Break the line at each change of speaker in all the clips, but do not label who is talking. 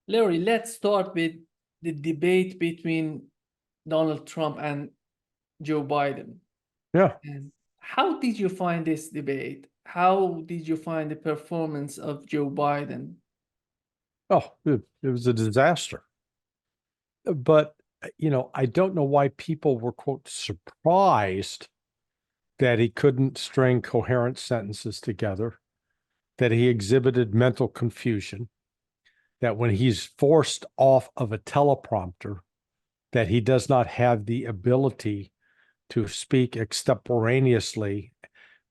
Larry, let's start with the debate between Donald Trump and Joe Biden.
Yeah.
And how did you find this debate? How did you find the performance of Joe Biden?
Oh, it was a disaster. But, I don't know why people were, quote, surprised that he couldn't string coherent sentences together, that he exhibited mental confusion, that when he's forced off of a teleprompter, that he does not have the ability to speak extemporaneously,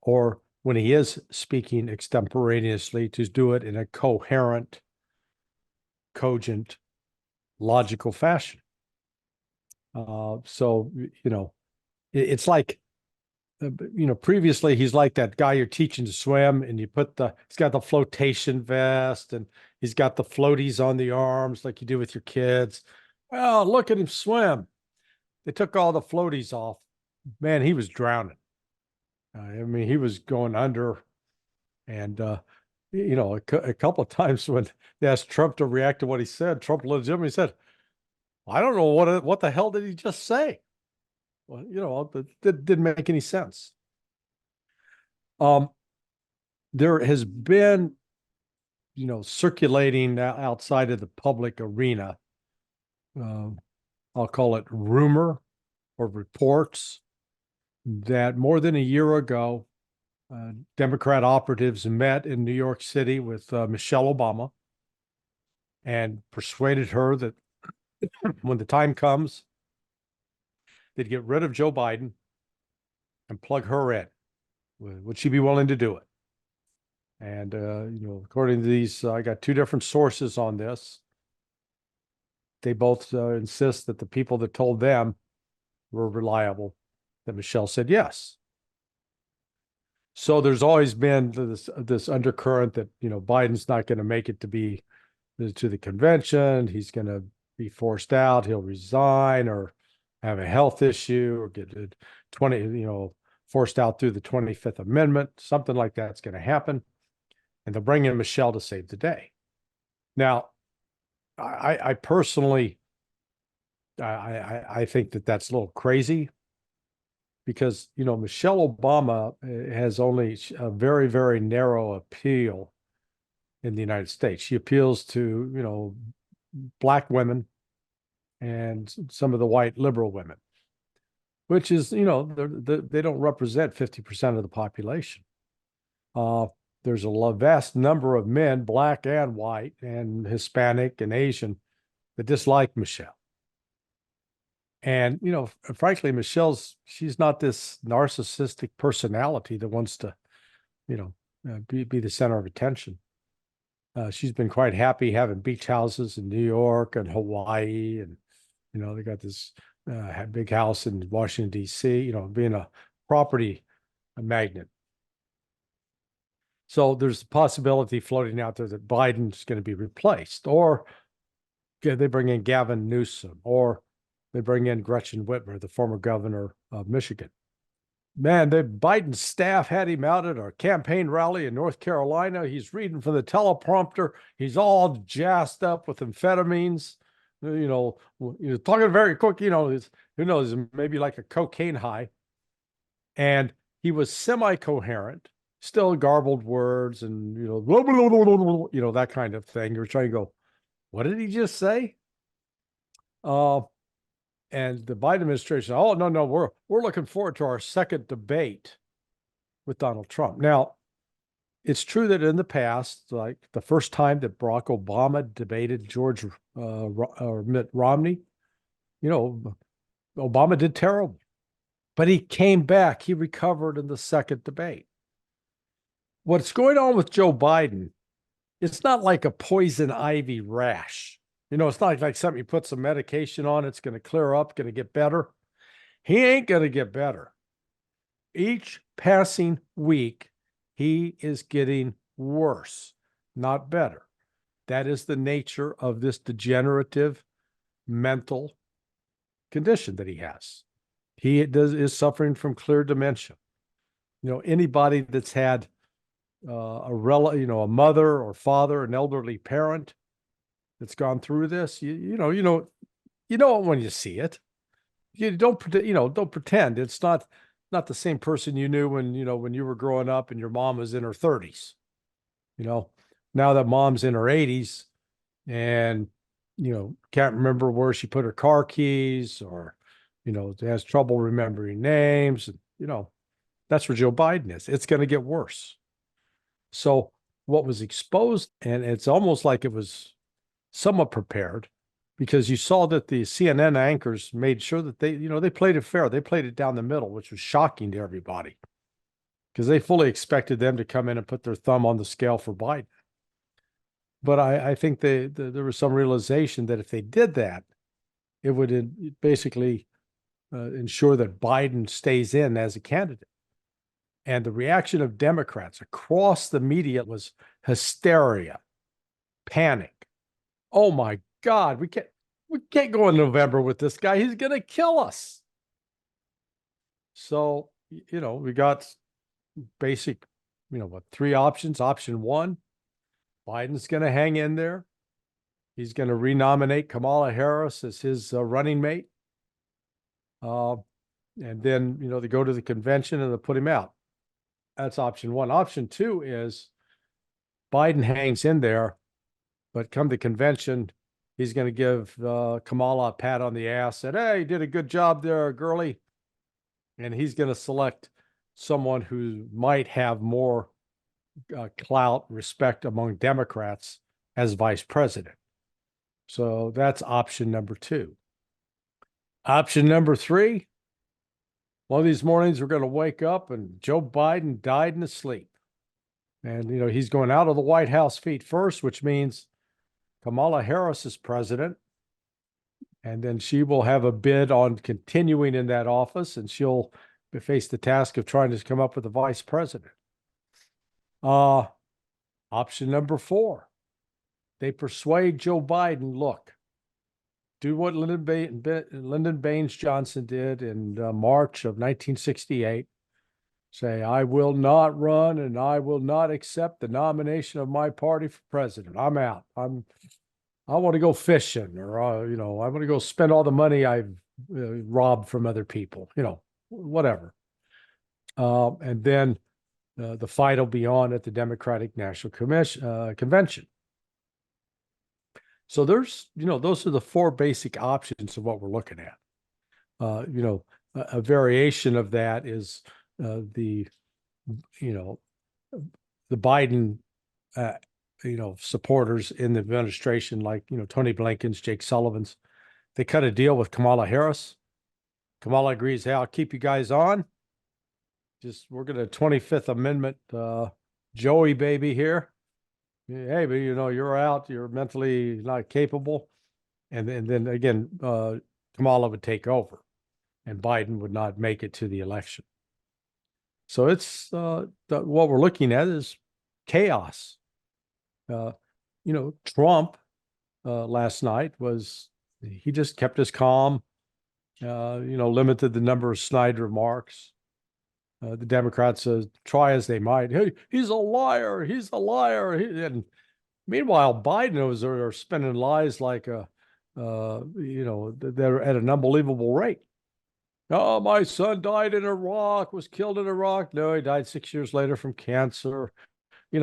or when he is speaking extemporaneously, to do it in a coherent, cogent, logical fashion. So, it's like, previously he's like that guy you're teaching to swim, and he's got the flotation vest, and he's got the floaties on the arms like you do with your kids. Well, look at him swim. They took all the floaties off. Man, he was drowning. He was going under. And, a couple of times when they asked Trump to react to what he said, Trump legitimately said, I don't know what the hell did he just say? Well, that didn't make any sense. There has been, circulating outside of the public arena, I'll call it rumor or reports, that more than a year ago, Democrat operatives met in New York City with Michelle Obama and persuaded her that when the time comes, they'd get rid of Joe Biden and plug her in. Would she be willing to do it? And, according to these, I got two different sources on this. They both insist that the people that told them were reliable, that Michelle said yes. So there's always been this undercurrent that, Biden's not going to make it to the convention. He's going to be forced out. He'll resign or have a health issue or get 20, forced out through the 25th Amendment. Something like that's going to happen. And they'll bring in Michelle to save the day. Now, I personally, I think that that's a little crazy because, Michelle Obama has only a very, very narrow appeal in the United States. She appeals to, Black women and some of the white liberal women, which is, they don't represent 50% of the population. There's a vast number of men, Black and white and Hispanic and Asian, that dislike Michelle. And, frankly, she's not this narcissistic personality that wants to, be the center of attention. She's been quite happy having beach houses in New York and Hawaii. And, they got this big house in Washington, D.C., being a property magnet. So there's a possibility floating out there that Biden's going to be replaced, or they bring in Gavin Newsom, or they bring in Gretchen Whitmer, the former governor of Michigan. Man, the Biden staff had him out at a campaign rally in North Carolina. He's reading from the teleprompter. He's all jazzed up with amphetamines, talking very quick, who knows, maybe like a cocaine high. And he was semi-coherent, still garbled words and, blah, blah, blah, blah, blah, that kind of thing. You're trying to go, what did he just say? And the Biden administration, oh, no, we're looking forward to our second debate with Donald Trump. Now, it's true that in the past, like the first time that Barack Obama debated George or Mitt Romney, Obama did terrible. But he came back. He recovered in the second debate. What's going on with Joe Biden, it's not like a poison ivy rash. It's not like something you put some medication on, it's going to clear up, going to get better. He ain't going to get better. Each passing week, he is getting worse, not better. That is the nature of this degenerative mental condition that he has. He is suffering from clear dementia. Anybody that's had a mother or father, an elderly parent that's gone through this. You know it when you see it. You don't pretend it's not the same person you knew when you were growing up and your mom was in her 30s. Now that mom's in her 80s and can't remember where she put her car keys, or has trouble remembering names. That's where Joe Biden is. It's going to get worse. So what was exposed, and it's almost like it was somewhat prepared, because you saw that the CNN anchors made sure that they played it fair. They played it down the middle, which was shocking to everybody, because they fully expected them to come in and put their thumb on the scale for Biden. But I think there was some realization that if they did that, it would basically ensure that Biden stays in as a candidate. And the reaction of Democrats across the media was hysteria, panic. Oh my God, we can't go in November with this guy. He's going to kill us. So, we got basic, three options. Option one, Biden's going to hang in there. He's going to renominate Kamala Harris as his running mate. And then, they go to the convention and they put him out. That's option one. Option two is Biden hangs in there, but come the convention, he's going to give Kamala a pat on the ass, said, "Hey, you did a good job there, girlie." And he's going to select someone who might have more clout, respect among Democrats as vice president. So that's option number two. Option number three, one of these mornings we're going to wake up and Joe Biden died in his sleep. And, he's going out of the White House feet first, which means Kamala Harris is president. And then she will have a bid on continuing in that office, and she'll face the task of trying to come up with a vice president. Option number four, they persuade Joe Biden, look, do what Lyndon Baines Johnson did in March of 1968. Say, I will not run and I will not accept the nomination of my party for president. I'm out. I want to go fishing, or, I want to go spend all the money I've robbed from other people, whatever. And then the fight will be on at the Democratic National Convention. So there's, those are the four basic options of what we're looking at. A variation of that is the Biden, supporters in the administration, like, Tony Blinken's, Jake Sullivan's. They cut a deal with Kamala Harris. Kamala agrees, hey, I'll keep you guys on. We're going to 25th Amendment, Joey baby here. Hey, but you're out, you're mentally not capable. And then again, Kamala would take over and Biden would not make it to the election. So it's what we're looking at is chaos. Trump last night he just kept his calm, limited the number of snide remarks. The Democrats try as they might. Hey, he's a liar. He's a liar. And meanwhile, Biden are spinning lies like they're at an unbelievable rate. Oh, my son died in Iraq, was killed in Iraq. No, he died 6 years later from cancer. He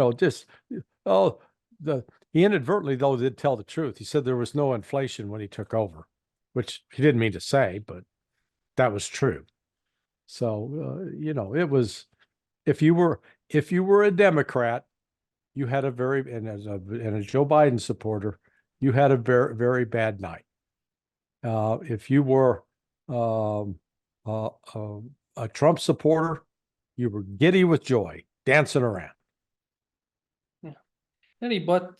inadvertently, though, did tell the truth. He said there was no inflation when he took over, which he didn't mean to say, but that was true. So, it was, if you were a Democrat, you had a Joe Biden supporter, you had a very, very bad night. If you were a Trump supporter, you were giddy with joy, dancing around.
Yeah. But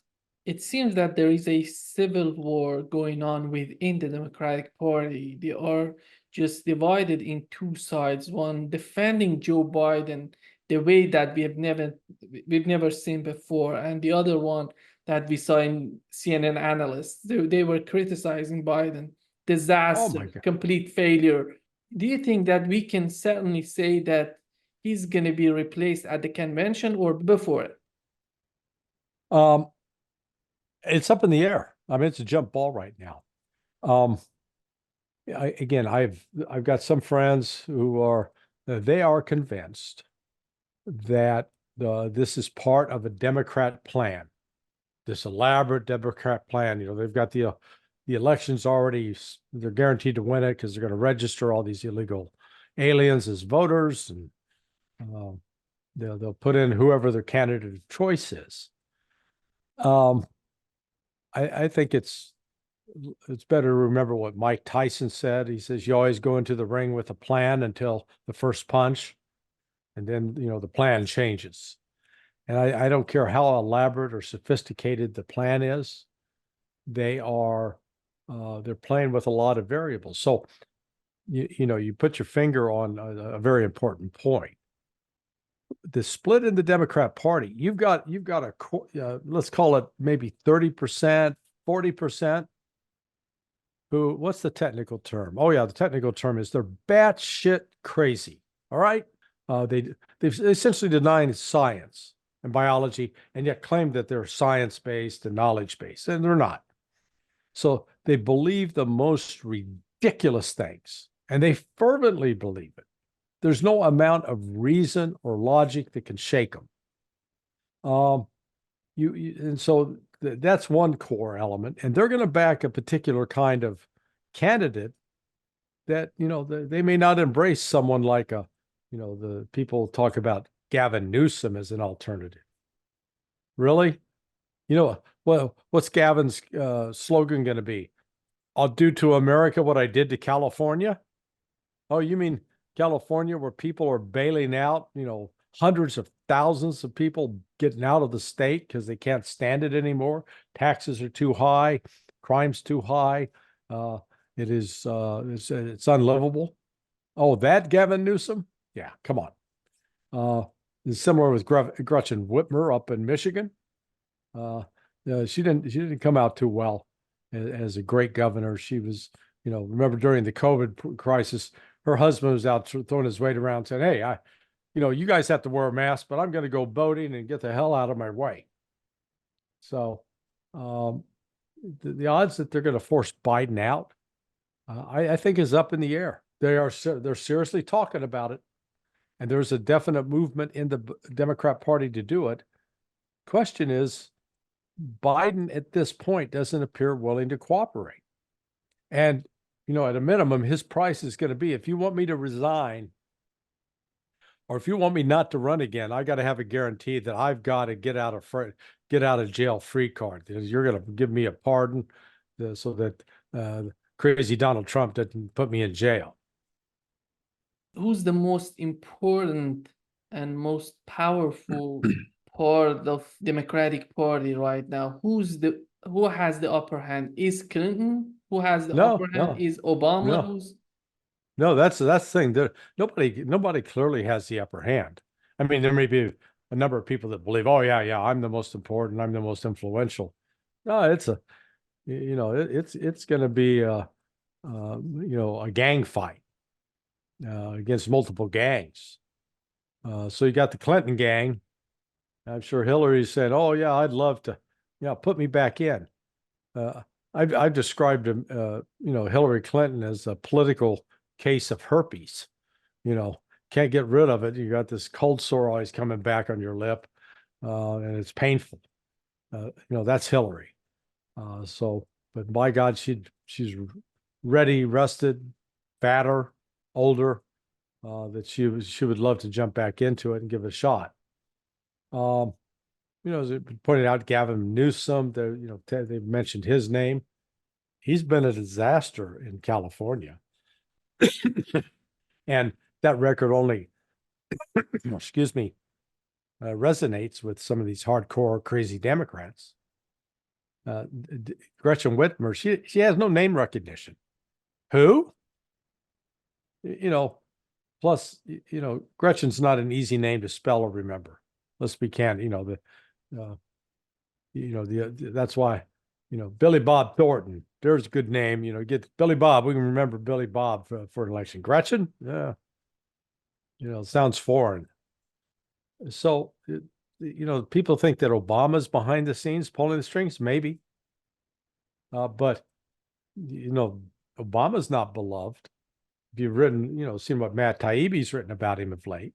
it seems that there is a civil war going on within the Democratic Party. They are just divided in two sides, one defending Joe Biden the way that we've never seen before, and the other one that we saw in CNN analysts. They were criticizing Biden, disaster, complete failure. Do you think that we can certainly say that he's going to be replaced at the convention or before it?
It's up in the air. I mean, it's a jump ball right now. Again, I've got some friends who are they are convinced that this is part of a Democrat plan, this elaborate Democrat plan. They've got the elections already. They're guaranteed to win it because they're going to register all these illegal aliens as voters, and they'll put in whoever their candidate of choice is. I think it's better to remember what Mike Tyson said. He says you always go into the ring with a plan until the first punch, and then the plan changes. And I don't care how elaborate or sophisticated the plan is, they're playing with a lot of variables. So you put your finger on a very important point. The split in the Democrat Party, you've got a let's call it maybe 30%, 40%. Who, what's the technical term? Oh yeah, the technical term is they're batshit crazy. All right, they've essentially denied science and biology, and yet claim that they're science-based and knowledge-based, and they're not. So they believe the most ridiculous things, and they fervently believe it. There's no amount of reason or logic that can shake them. And so that's one core element, and they're going to back a particular kind of candidate that they may not embrace someone like the people talk about Gavin Newsom as an alternative. Really? Well, what's Gavin's slogan going to be? I'll do to America what I did to California. Oh, you mean California, where people are bailing out, hundreds of thousands of people getting out of the state because they can't stand it anymore. Taxes are too high, crime's too high. It's unlivable. Oh, that Gavin Newsom? Yeah, come on. It's similar with Gretchen Whitmer up in Michigan. She didn't come out too well as a great governor. She was, remember during the COVID crisis, her husband was out throwing his weight around saying, hey, you guys have to wear a mask, but I'm going to go boating and get the hell out of my way. So the odds that they're going to force Biden out, I think is up in the air. They're seriously talking about it. And there's a definite movement in the Democrat Party to do it. Question is, Biden at this point doesn't appear willing to cooperate. And, at a minimum, his price is going to be, if you want me to resign, or if you want me not to run again, I got to have a guarantee that I've got to get out of jail free card. You're going to give me a pardon so that crazy Donald Trump doesn't put me in jail.
Who's the most important and most powerful part of Democratic Party right now? Who has the upper hand? Is Clinton who has the upper hand? Is Obama
No, that's the thing. Nobody clearly has the upper hand. I mean, there may be a number of people that believe, oh yeah, I'm the most important, I'm the most influential. No, it's going to be a gang fight against multiple gangs. So you got the Clinton gang. I'm sure Hillary said, "Oh yeah, I'd love to, put me back in." I've described Hillary Clinton as a political case of herpes. Can't get rid of it. You got this cold sore always coming back on your lip, and it's painful. That's Hillary. But by God, she's ready, rested, fatter, older. That she would love to jump back into it and give it a shot. As it pointed out, Gavin Newsom, they've mentioned his name. He's been a disaster in California. And that record only, excuse me, resonates with some of these hardcore, crazy Democrats. Gretchen Whitmer, she has no name recognition. Who? Plus, Gretchen's not an easy name to spell or remember. Let's be candid. That's why, Billy Bob Thornton, there's a good name. Get Billy Bob. We can remember Billy Bob for an election. Gretchen, yeah, sounds foreign. So, people think that Obama's behind the scenes pulling the strings. Maybe. But, Obama's not beloved. If you've seen what Matt Taibbi's written about him of late.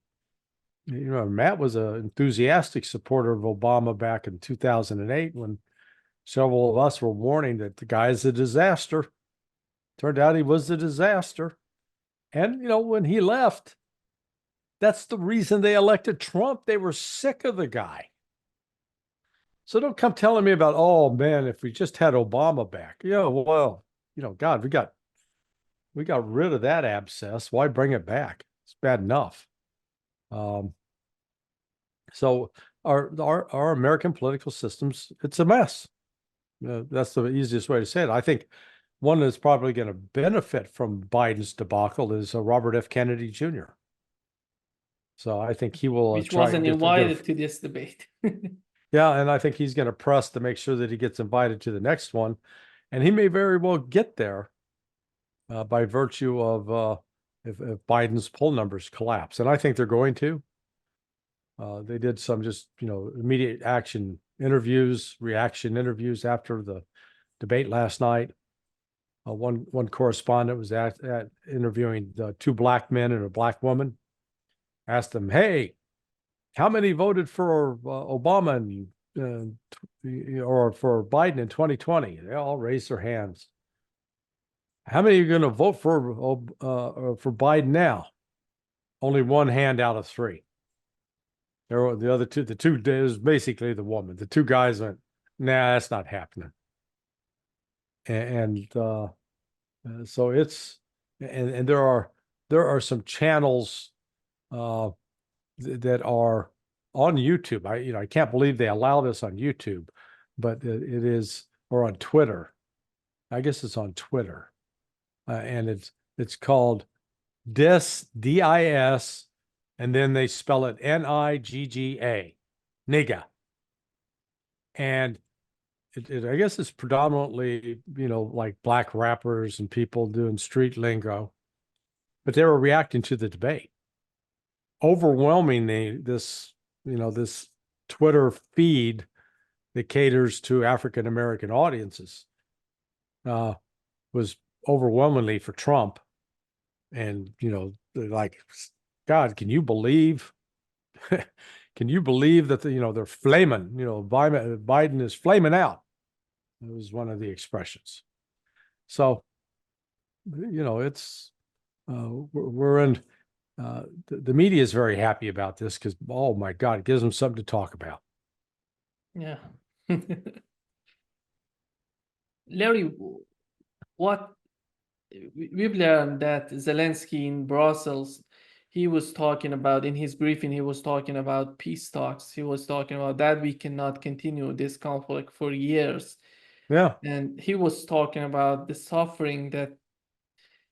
Matt was an enthusiastic supporter of Obama back in 2008 when several of us were warning that the guy's a disaster. Turned out he was a disaster. And, when he left, that's the reason they elected Trump. They were sick of the guy. So don't come telling me about, oh man, if we just had Obama back. Well, God, we got rid of that abscess. Why bring it back? It's bad enough. So our American political systems, it's a mess. That's the easiest way to say it. I think one that's probably going to benefit from Biden's debacle is Robert F. Kennedy Jr. So I think he will
Which wasn't invited to this debate.
Yeah, and I think he's going to press to make sure that he gets invited to the next one. And he may very well get there by virtue of if Biden's poll numbers collapse. And I think they're going to. They did some just, immediate reaction interviews after the debate last night. One correspondent was at interviewing two black men and a black woman. Asked them, hey, how many voted for Obama or for Biden in 2020? They all raised their hands. How many are going to vote for Biden now? Only one hand out of three. There were the other two. It was basically the woman. The two guys went, nah, that's not happening. And so it's and there are some channels that are on YouTube. I can't believe they allow this on YouTube, but it is, or on Twitter. I guess it's on Twitter, and it's called DIS, and then they spell it NIGGA, NIGA, and I guess it's predominantly like black rappers and people doing street lingo, but they were reacting to the debate. Overwhelmingly, this Twitter feed that caters to African American audiences was overwhelmingly for Trump. And, like, God, can you believe that, they're flaming, Biden is flaming out. It was one of the expressions. So, it's, we're in, the media is very happy about this because, oh my God, it gives them something to talk about.
Yeah. Larry, what we've learned that Zelensky in Brussels, he was talking about, in his briefing, he was talking about peace talks. He was talking about that we cannot continue this conflict for years.
Yeah.
And he was talking about the suffering that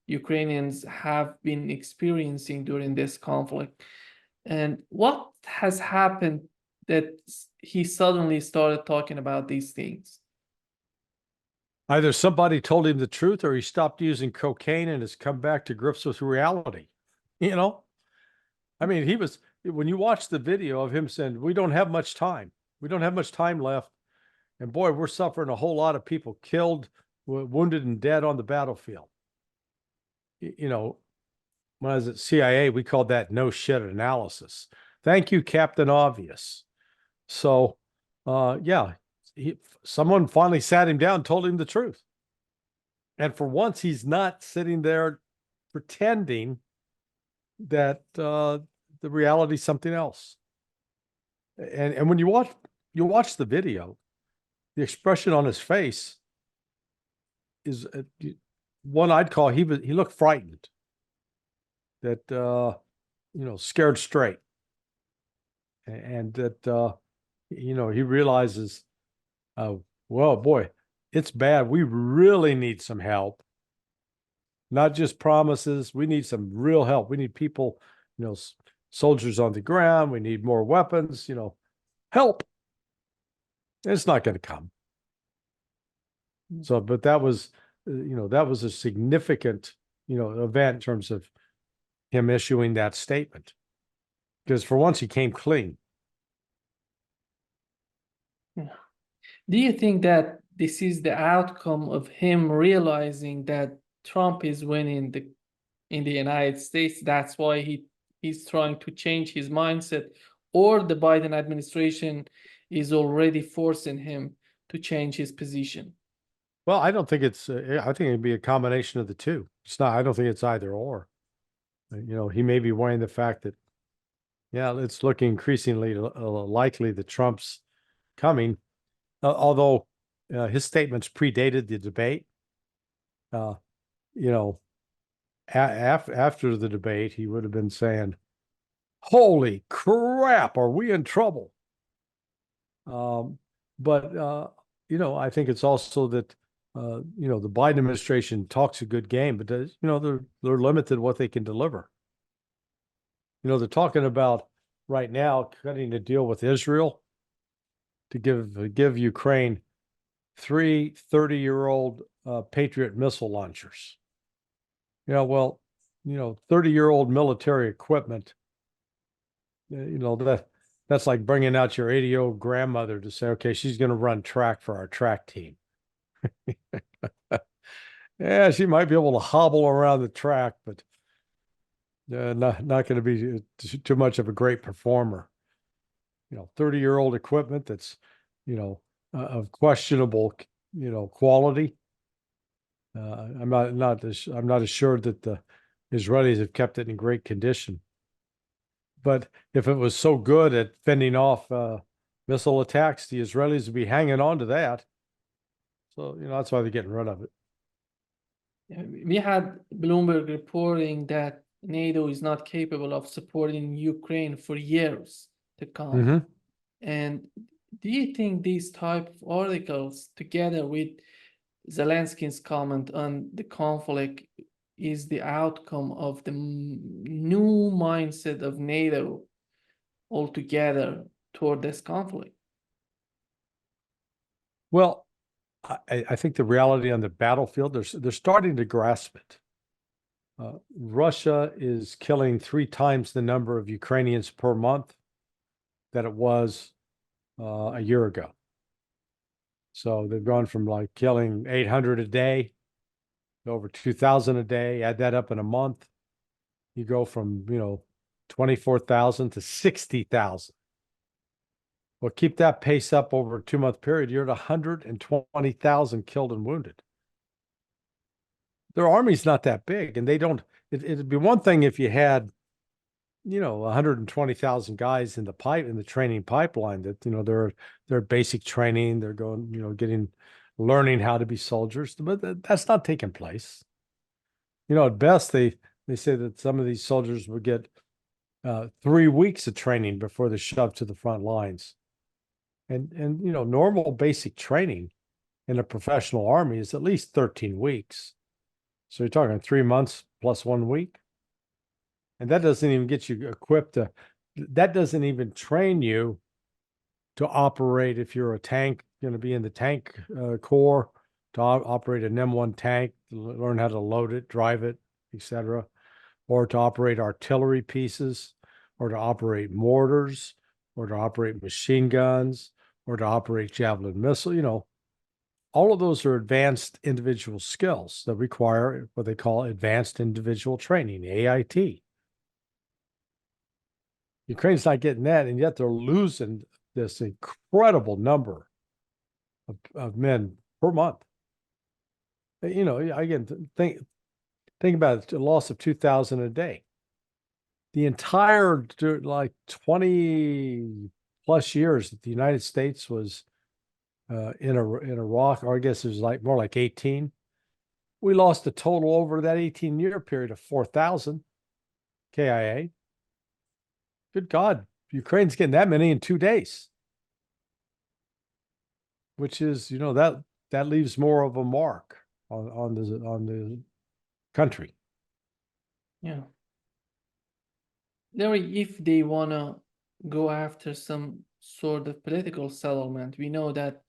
Ukrainians have been experiencing during this conflict. And what has happened that he suddenly started talking about these things?
Either somebody told him the truth or he stopped using cocaine and has come back to grips with reality. I mean, when you watch the video of him saying, we don't have much time. We don't have much time left. And boy, we're suffering a whole lot of people killed, wounded, and dead on the battlefield. When I was at CIA, we called that no shit analysis. Thank you, Captain Obvious. So, yeah, someone finally sat him down and told him the truth. And for once, he's not sitting there pretending that the reality is something else. And when you watch the video, the expression on his face is one I'd call he looked frightened, that scared straight, and that he realizes, well, boy, it's bad. We really need some help, not just promises. We need some real help. We need people, soldiers on the ground. We need more weapons. Help. It's not going to come. So, but that was a significant, event in terms of him issuing that statement, because for once he came clean.
Do you think that this is the outcome of him realizing that Trump is winning in the United States. That's why he's trying to change his mindset, or the Biden administration is already forcing him to change his position.
Well, I don't think it's, I think it'd be a combination of the two. It's not, I don't think it's either or. He may be weighing the fact that, yeah, it's looking increasingly likely that Trump's coming, although his statements predated the debate. After the debate, he would have been saying, "Holy crap, are we in trouble?" But I think it's also that the Biden administration talks a good game, but they're limited what they can deliver. They're talking about right now cutting a deal with Israel to give Ukraine 3 30-year-old Patriot missile launchers. 30-year-old military equipment, that's like bringing out your 80-year-old grandmother to say, okay, she's going to run track for our track team. Yeah, she might be able to hobble around the track, but not going to be too much of a great performer. 30-year-old equipment that's, of questionable, quality. I'm not assured that the Israelis have kept it in great condition. But if it was so good at fending off missile attacks, the Israelis would be hanging on to that. So, that's why they're getting rid of it.
We had Bloomberg reporting that NATO is not capable of supporting Ukraine for years to come.
Mm-hmm.
And do you think these type of articles, together with Zelensky's comment on the conflict, is the outcome of the new mindset of NATO altogether toward this conflict?
Well, I think the reality on the battlefield, they're starting to grasp it. Russia is killing 3 times the number of Ukrainians per month that it was a year ago. So they've gone from like killing 800 a day to over 2,000 a day. Add that up in a month, you go from 24,000 to 60,000. Well, keep that pace up over a 2-month period, you're at 120,000 killed and wounded. Their army's not that big, and they don't. It'd be one thing if you had, 120,000 guys in the training pipeline that they're basic training, they're going, learning how to be soldiers, but that's not taking place. At best they say that some of these soldiers would get 3 weeks of training before they're shoved to the front lines. And normal basic training in a professional army is at least 13 weeks. So you're talking 3 months plus 1 week. And that doesn't even get you equipped that doesn't even train you to operate if you're a tank, going to be in the tank corps, to operate an M1 tank, to learn how to load it, drive it, etc., or to operate artillery pieces, or to operate mortars, or to operate machine guns, or to operate javelin missile. All of those are advanced individual skills that require what they call advanced individual training, AIT. Ukraine's not getting that, and yet they're losing this incredible number of men per month. Again, think about it, a loss of 2,000 a day. The entire 20 plus years that the United States was in Iraq, or I guess it was more like 18. We lost a total over that 18-year period of 4,000 KIA. Good God, Ukraine's getting that many in 2 days, which is, that leaves more of a mark on the country.
Yeah. Larry, if they want to go after some sort of political settlement, we know that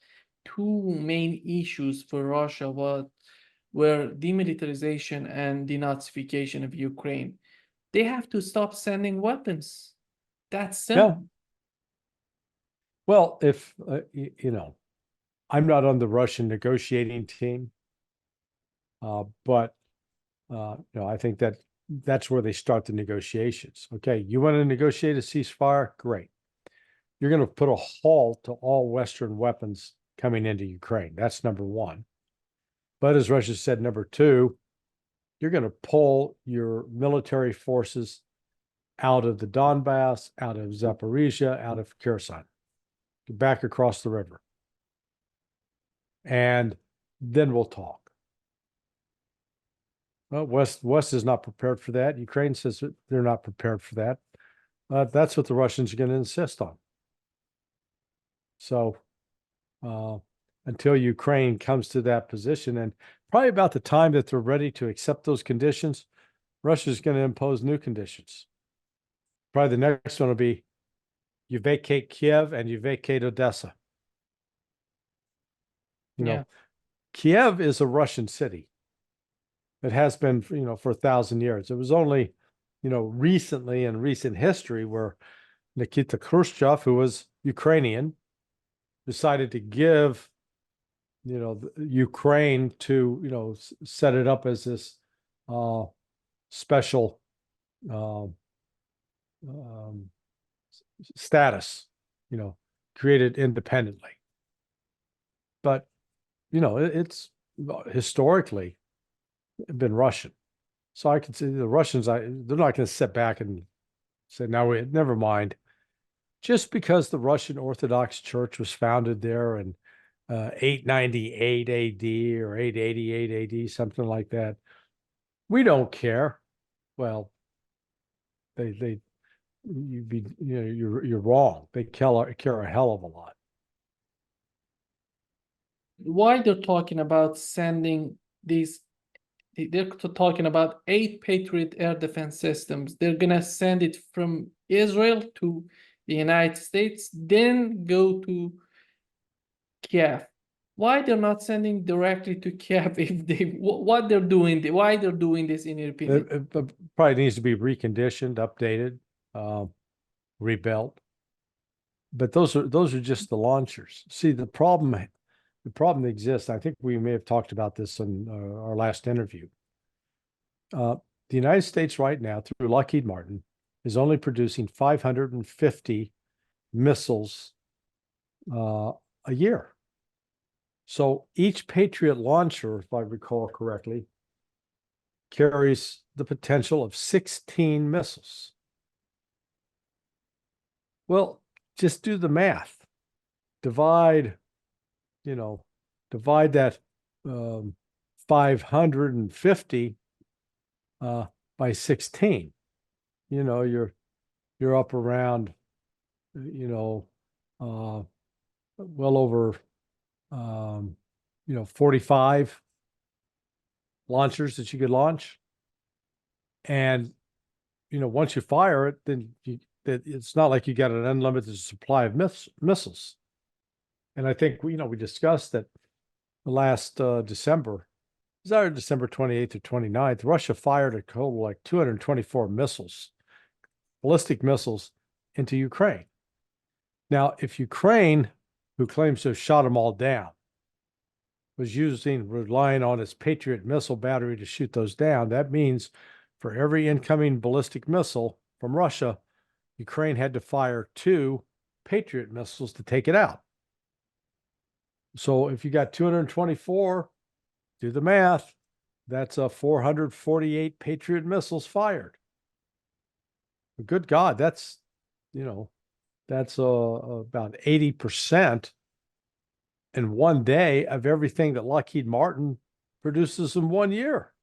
2 main issues for Russia were demilitarization and denazification of Ukraine. They have to stop sending weapons. That's simple.
Yeah. Well, if I'm not on the Russian negotiating team, but I think that's where they start the negotiations. Okay, you want to negotiate a ceasefire? Great. You're going to put a halt to all Western weapons coming into Ukraine. That's number one. But as Russia said, number two, you're going to pull your military forces out of the Donbass, out of Zaporizhia, out of Kherson, back across the river. And then we'll talk. Well, West is not prepared for that. Ukraine says that they're not prepared for that. That's what the Russians are going to insist on. So until Ukraine comes to that position, and probably about the time that they're ready to accept those conditions, Russia's going to impose new conditions. Probably the next one will be you vacate Kiev and you vacate Odessa. You know, Kiev is a Russian city. It has been, for 1,000 years. It was only, recently in recent history where Nikita Khrushchev, who was Ukrainian, decided to give, Ukraine to, set it up as this special status, created independently. But, it's historically been Russian. So I can see the Russians, they're not going to sit back and say, no, never mind. Just because the Russian Orthodox Church was founded there in 898 AD or 888 AD, something like that, we don't care. Well, you're wrong. They care a hell of a lot.
Why they're talking about sending these? They're talking about 8 Patriot air defense systems. They're gonna send it from Israel to the United States, then go to Kiev. Why they're not sending directly to Kiev? If they what they're doing, why they're doing this, in your opinion?
It probably needs to be reconditioned, updated, rebuilt. But those are just the launchers. See, the problem that exists, I think we may have talked about this in our last interview. The United States right now, through Lockheed Martin, is only producing 550 missiles a year. So each Patriot launcher, if I recall correctly, carries the potential of 16 missiles. Well, just do the math. Divide that 550 by 16. You're up around, well over 45 launchers that you could launch. And once you fire it, then it's not like you got an unlimited supply of missiles. And I think we discussed that last December, it was either December 28th or 29th, Russia fired a total like 224 missiles, ballistic missiles, into Ukraine. Now, if Ukraine, who claims to have shot them all down, was relying on its Patriot missile battery to shoot those down, that means for every incoming ballistic missile from Russia, Ukraine had to fire 2 Patriot missiles to take it out. So if you got 224, do the math, that's 448 Patriot missiles fired. Good God, that's about 80% in one day of everything that Lockheed Martin produces in 1 year.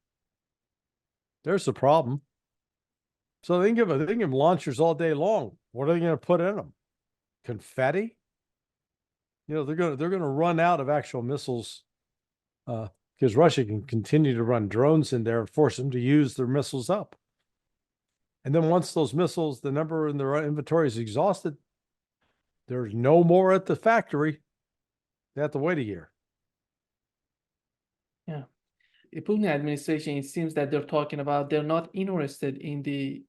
There's the problem. So they can give launchers all day long. What are they going to put in them? Confetti? They're going to run out of actual missiles because Russia can continue to run drones in there and force them to use their missiles up. And then once those missiles, the number in their inventory is exhausted, there's no more at the factory. They have to wait a year.
Yeah. The Putin administration, it seems that they're talking about they're not interested in the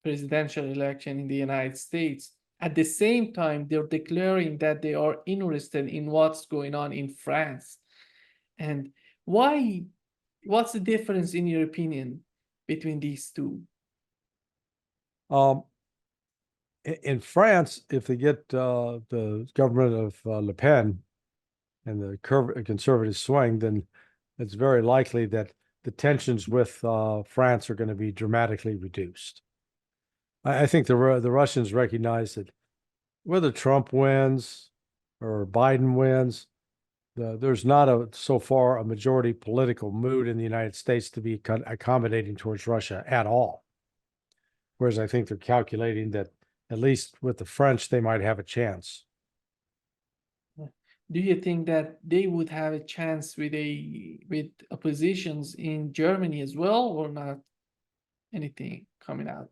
presidential election in the United States. At the same time, they're declaring that they are interested in what's going on in France. And why? What's the difference, in your opinion, between these two?
Um, in France, if they get the government of Le Pen and the conservative swing, then it's very likely that the tensions with France are going to be dramatically reduced. I think the Russians recognize that whether Trump wins or Biden wins, there's not so far a majority political mood in the United States to be accommodating towards Russia at all. Whereas I think they're calculating that at least with the French, they might have a chance.
Do you think that they would have a chance with oppositions in Germany as well, or not anything coming out?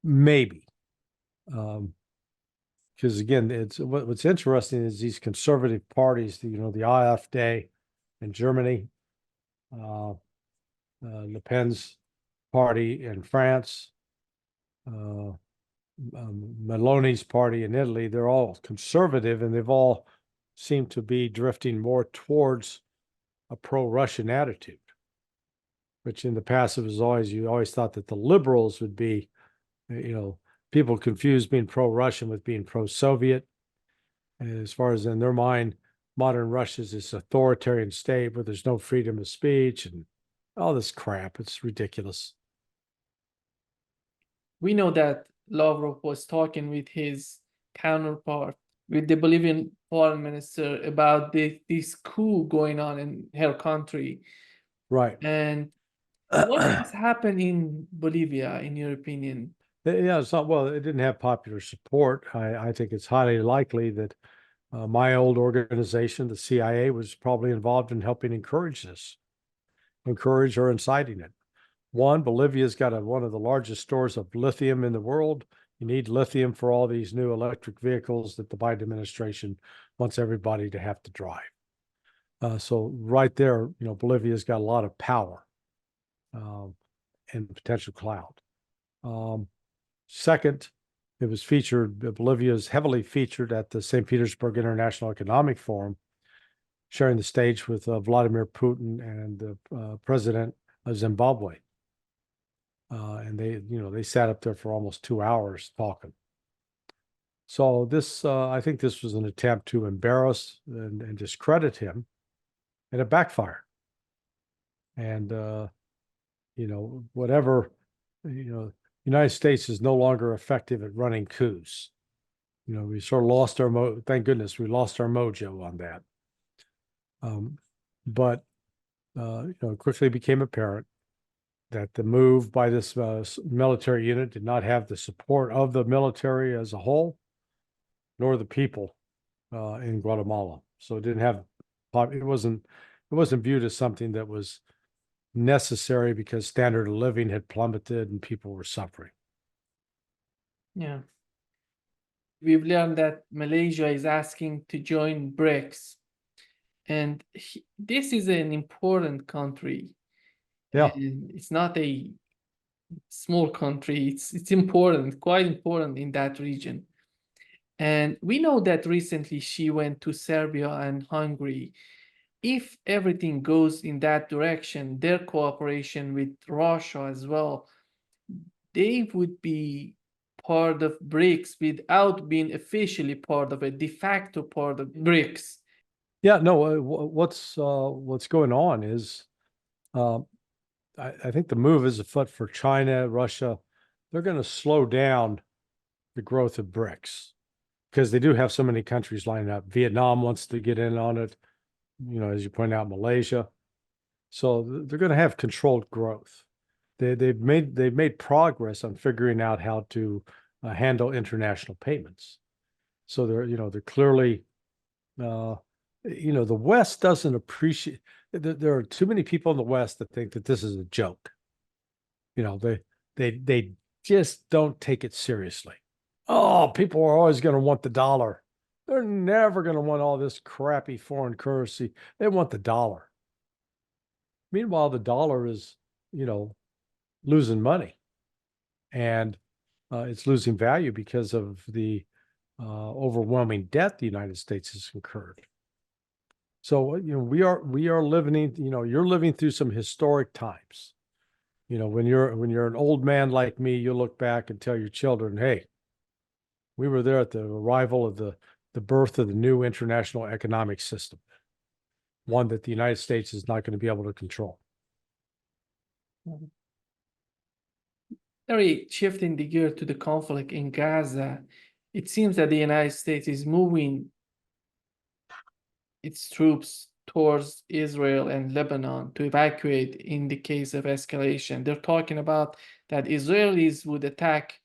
Maybe. Because again, it's what's interesting is these conservative parties, the AfD in Germany, Le Pen's party in France, Meloni's party in Italy, they're all conservative and they've all seemed to be drifting more towards a pro-Russian attitude, which in the past you always thought that the liberals would be, people confuse being pro-Russian with being pro-Soviet. And as far as in their mind, modern Russia is this authoritarian state where there's no freedom of speech and all this crap. It's ridiculous.
We know that Lavrov was talking with his counterpart, with the Bolivian foreign minister, about this coup going on in her country.
Right.
And what has happened in Bolivia, in your opinion?
Yeah, it's not, well, it didn't have popular support. I think it's highly likely that my old organization, the CIA, was probably involved in helping encourage or inciting it. One, Bolivia's got one of the largest stores of lithium in the world. You need lithium for all these new electric vehicles that the Biden administration wants everybody to have to drive. So right there, Bolivia's got a lot of power and potential clout. Second, it was featured, Bolivia is heavily featured at the St. Petersburg International Economic Forum, sharing the stage with Vladimir Putin and the president of Zimbabwe. And they sat up there for almost 2 hours talking. So I think this was an attempt to embarrass and discredit him, and it backfired. And, whatever, the United States is no longer effective at running coups. We sort of lost our thank goodness we lost our mojo on that. But it quickly became apparent that the move by this military unit did not have the support of the military as a whole, nor the people in Guatemala. So it wasn't viewed as something that was necessary because standard of living had plummeted and people were suffering.
Yeah. We've learned that Malaysia is asking to join BRICS. And this is an important country.
Yeah.
And it's not a small country. It's important, quite important in that region. And we know that recently she went to Serbia and Hungary. If everything goes in that direction, their cooperation with Russia as well, they would be part of BRICS without being officially part of a de facto part of BRICS.
Yeah, no, what's going on is I think the move is afoot for China, Russia. They're going to slow down the growth of BRICS because they do have so many countries lining up. Vietnam wants to get in on it, as you point out, Malaysia. So they're going to have controlled growth. They've made progress on figuring out how to handle international payments. So they're clearly, the West doesn't appreciate. There are too many people in the West that think that this is a joke. They just don't take it seriously. Oh, people are always going to want the dollar. They're never going to want all this crappy foreign currency. They want the dollar. Meanwhile, the dollar is, losing money. And it's losing value because of the overwhelming debt the United States has incurred. So, we are living, you're living through some historic times. When you're an old man like me, you look back and tell your children, hey, we were there at the arrival of the birth of the new international economic system, one that the United States is not going to be able to control.
Very shifting the gear to the conflict in Gaza, it seems that the United States is moving its troops towards Israel and Lebanon to evacuate in the case of escalation. They're talking about that Israelis would attack,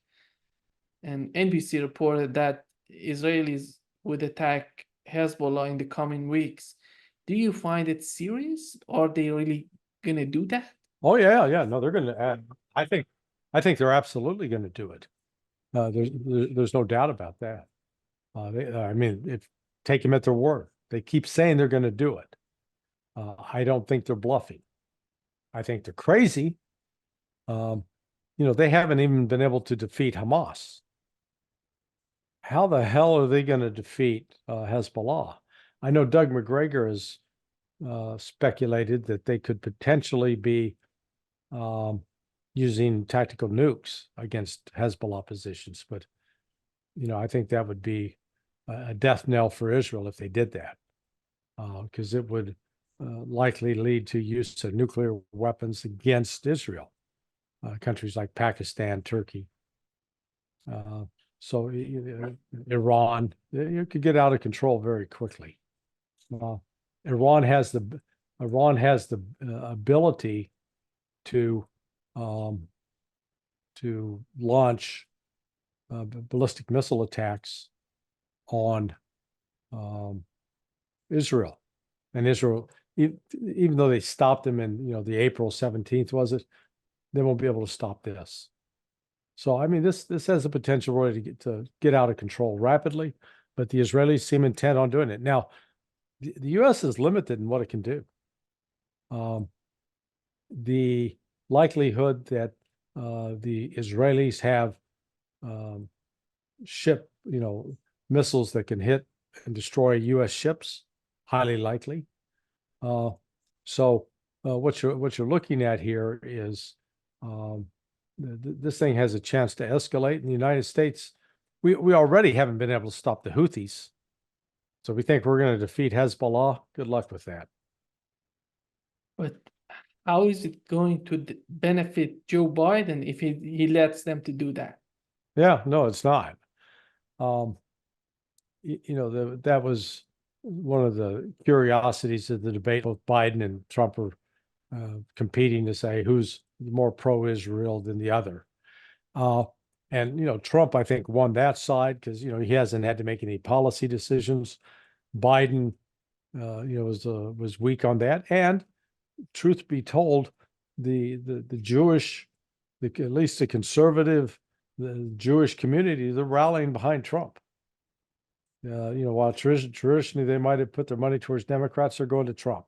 and NBC reported that Israelis would attack Hezbollah in the coming weeks. Do you find it serious? Are they really going to do that?
Oh yeah. No, they're going to. I think they're absolutely going to do it. There's no doubt about that. I mean, if take them at their word, they keep saying they're going to do it. I don't think they're bluffing. I think they're crazy. They haven't even been able to defeat Hamas. How the hell are they going to defeat Hezbollah? I know Doug McGregor has speculated that they could potentially be using tactical nukes against Hezbollah positions, but I think that would be a death knell for Israel if they did that, because it would likely lead to use of nuclear weapons against Israel, countries like Pakistan, Turkey. So Iran, you could get out of control very quickly. Iran has the ability to launch ballistic missile attacks on Israel, and Israel, even though they stopped them in the April 17th, was it? They won't be able to stop this. So I mean, this has the potential really to get out of control rapidly, but the Israelis seem intent on doing it. Now, the U.S. is limited in what it can do. The likelihood that the Israelis have ship, missiles that can hit and destroy U.S. ships, highly likely. So what you're looking at here is this thing has a chance to escalate in the United States. We already haven't been able to stop the Houthis. So we think we're going to defeat Hezbollah. Good luck with that.
But how is it going to benefit Joe Biden if he lets them to do that?
Yeah, no, it's not. That was one of the curiosities of the debate. Both Biden and Trump are competing to say who's more pro-Israel than the other. And Trump, I think, won that side because he hasn't had to make any policy decisions. Biden, was weak on that. And truth be told, the Jewish, at least the conservative, the Jewish community, they're rallying behind Trump. While traditionally they might have put their money towards Democrats, they're going to Trump.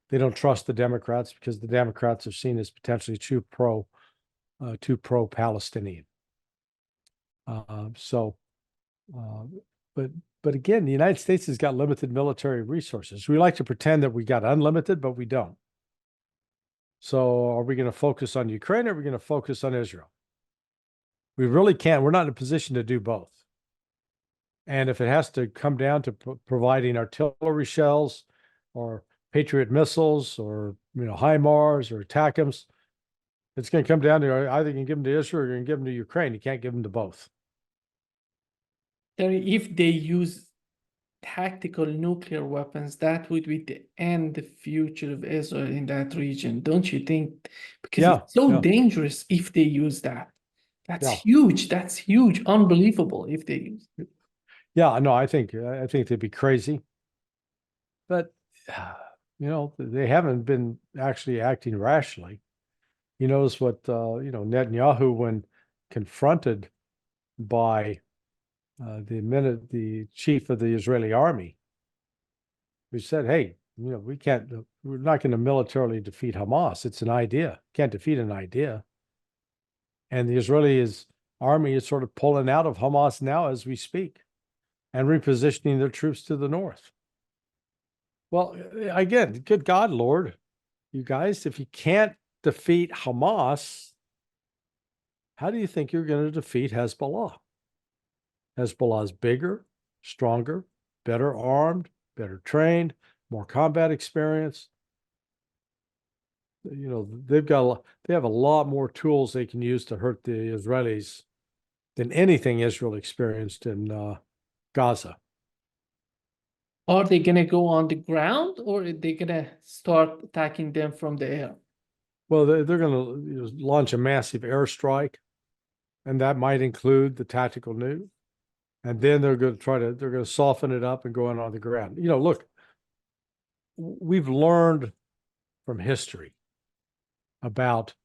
They don't trust the Democrats because the Democrats are seen as potentially too pro-Palestinian. But again, the United States has got limited military resources. We like to pretend that we got unlimited, but we don't. So are we going to focus on Ukraine or are we going to focus on Israel? We really can't. We're not in a position to do both. And if it has to come down to providing artillery shells or Patriot missiles or HIMARS or ATACMS, it's going to come down to either you can give them to Israel or you can give them to Ukraine. You can't give them to both.
If they use tactical nuclear weapons, that would be the end, the future of Israel in that region, don't you think? Because it's so dangerous if they use that. That's huge. That's huge. Unbelievable if they use it.
Yeah, no, I think they'd be crazy. But they haven't been actually acting rationally. You notice what Netanyahu, when confronted by the chief of the Israeli army, who said, hey, we're not going to militarily defeat Hamas. It's an idea. Can't defeat an idea. And the Israelis army is sort of pulling out of Hamas now as we speak and repositioning their troops to the north. Well, again, good God, Lord, you guys, if you can't defeat Hamas, how do you think you're going to defeat Hezbollah? Hezbollah is bigger, stronger, better armed, better trained, more combat experience. You know, they have a lot more tools they can use to hurt the Israelis than anything Israel experienced in Gaza.
Are they going to go on the ground, or are they going to start attacking them from the air?
Well, they're going to launch a massive airstrike, and that might include the tactical nuke. And then they're going to soften it up and go in on the ground. You know, look, we've learned from history about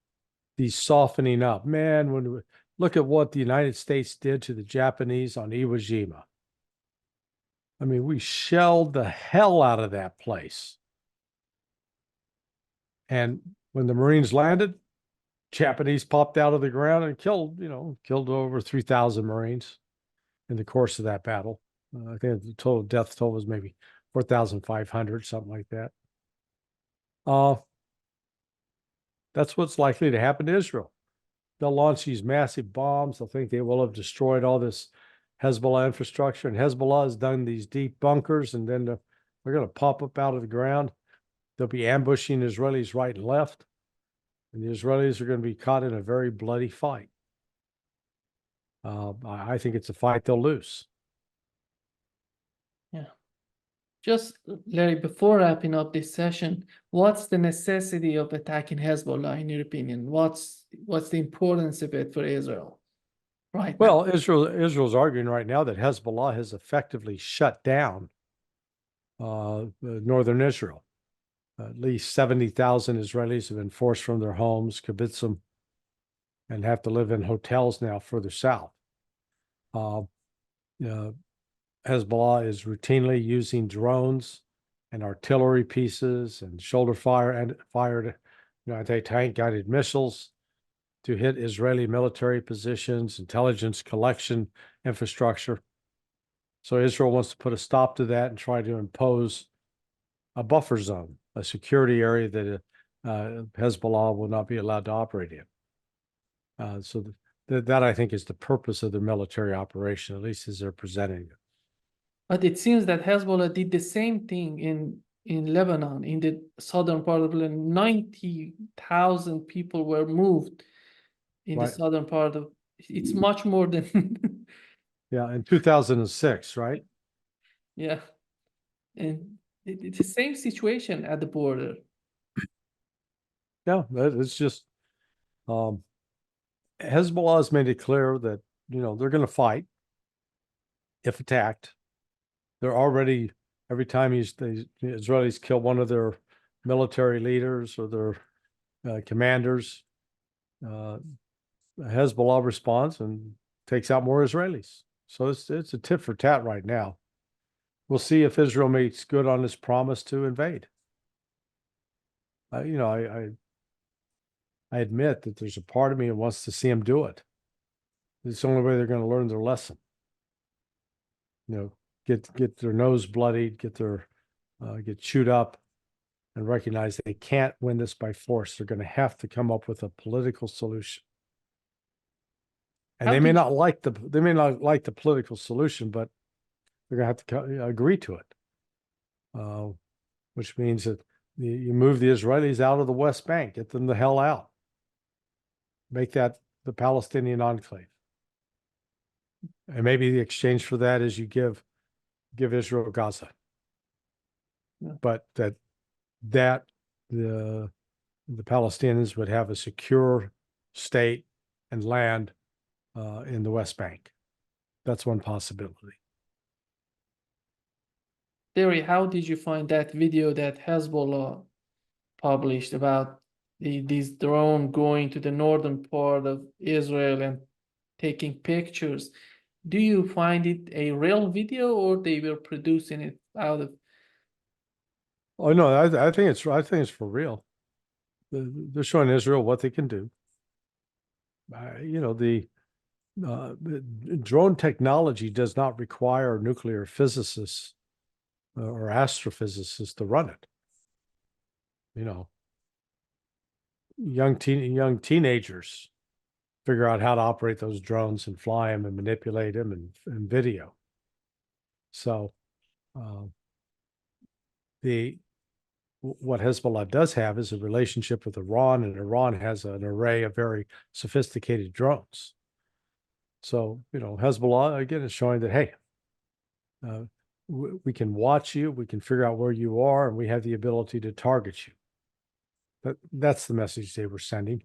these softening up. Man, when we look at what the United States did to the Japanese on Iwo Jima. I mean, we shelled the hell out of that place. And when the Marines landed, Japanese popped out of the ground and killed over 3,000 Marines in the course of that battle. I think the total death toll was maybe 4,500, something like that. That's what's likely to happen to Israel. They'll launch these massive bombs. They'll think they will have destroyed all this Hezbollah infrastructure. And Hezbollah has done these deep bunkers, and then they're going to pop up out of the ground. They'll be ambushing Israelis right and left. And the Israelis are going to be caught in a very bloody fight. I think it's a fight they'll lose.
Yeah. Just, Larry, before wrapping up this session, what's the necessity of attacking Hezbollah, in your opinion? What's the importance of it for Israel right now?
Well, Israel's arguing right now that Hezbollah has effectively shut down northern Israel. At least 70,000 Israelis have been forced from their homes, kibbutzim, and have to live in hotels now further south. Hezbollah is routinely using drones and artillery pieces and shoulder fired anti-tank guided missiles to hit Israeli military positions, intelligence collection infrastructure. So Israel wants to put a stop to that and try to impose a buffer zone, a security area that Hezbollah will not be allowed to operate in. So that I think is the purpose of their military operation, at least as they're presenting it.
But it seems that Hezbollah did the same thing in Lebanon, in the southern part of Lebanon. 90,000 people were moved in the southern part of. It's much more than.
Yeah, in 2006, right?
Yeah, and it's the same situation at the border.
Yeah, it's just Hezbollah has made it clear that they're going to fight if attacked. They're already, every time the Israelis kill one of their military leaders or their commanders, Hezbollah responds and takes out more Israelis. So it's a tit for tat right now. We'll see if Israel makes good on its promise to invade. I admit that there's a part of me that wants to see them do it. It's the only way they're going to learn their lesson. Get their nose bloodied, get chewed up, and recognize they can't win this by force. They're going to have to come up with a political solution. And they may not like the political solution, but they're going to have to agree to it. Which means that you move the Israelis out of the West Bank, get them the hell out, make that the Palestinian enclave. And maybe the exchange for that is you give Israel Gaza. Yeah. But that the Palestinians would have a secure state and land in the West Bank. That's one possibility.
Terry, how did you find that video that Hezbollah published about this drone going to the northern part of Israel and taking pictures? Do you find it a real video, or they were producing it out of?
Oh no, I think it's for real. They're showing Israel what they can do. The drone technology does not require nuclear physicists or astrophysicists to run it. You know, young teenagers figure out how to operate those drones and fly them and manipulate them and video. So what Hezbollah does have is a relationship with Iran, and Iran has an array of very sophisticated drones. So, Hezbollah, again, is showing that, hey, we can watch you, we can figure out where you are, and we have the ability to target you. That's the message they were sending.